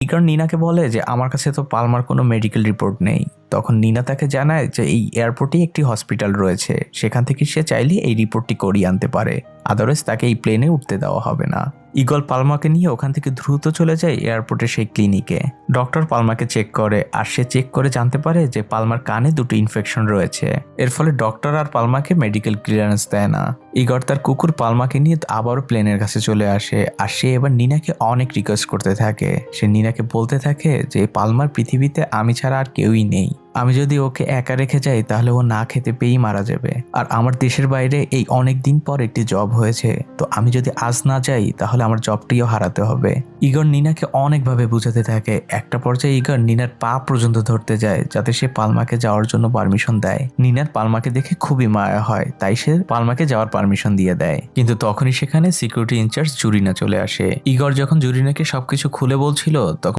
Igor নিনাকে বলে যে আমার কাছে তো পালমার কোনো মেডিকেল রিপোর্ট নেই। তখন নিনা তাকে জানায় যে এই এয়ারপোর্টেই একটি হসপিটাল রয়েছে, সেখান থেকে সে চাইলে এই রিপোর্টটি করিয়ে আনতে পারে, আদারওয়াইজ তাকে এই প্লেনে উঠতে দেওয়া হবে না। ইগল পালমাকে নিয়ে ওখান থেকে দ্রুত চলে যায় এয়ারপোর্টের সেই ক্লিনিকে। ডক্টর পালমাকে চেক করে, আর সে চেক করে জানতে পারে যে পালমার কানে দুটো ইনফেকশন রয়েছে। এর ফলে ডক্টর আর পালমাকে মেডিকেল ক্লিয়ারেন্স দেয় না। ইগর তার কুকুর পালমাকে নিয়ে আবারও প্লেনের কাছে চলে আসে, আর সে এবার নিনাকে অনেক রিকোয়েস্ট করতে থাকে। সে নিনাকে বলতে থাকে যে পালমার পৃথিবীতে আমি ছাড়া আর কেউই নেই, আমি যদি ওকে একা রেখে যাই তাহলে ও না খেতে পেয়েই মারা যাবে। আর আমার দেশের বাইরে এই অনেক দিন পর একটি জব হয়েছে, তো আমি যদি আজ না যাই তাহলে আমার জবটিও হারাতে হবে। ইগর নিনাকে অনেকভাবে বুঝাতে থাকে। একটা পর্যায়ে ইগর নিনার পা পর্যন্ত ধরতে যায় যাতে সে পালমাকে যাওয়ার জন্য পারমিশন দেয়। নিনার পালমাকে দেখে খুবই মায়া হয়, তাই সে পালমাকে যাওয়ার পারমিশন দিয়ে দেয়। কিন্তু তখনই সেখানে সিকিউরিটি ইনচার্জ জুরিনা চলে আসে। ইগর যখন জুরিনাকে সবকিছু খুলে বলছিল তখন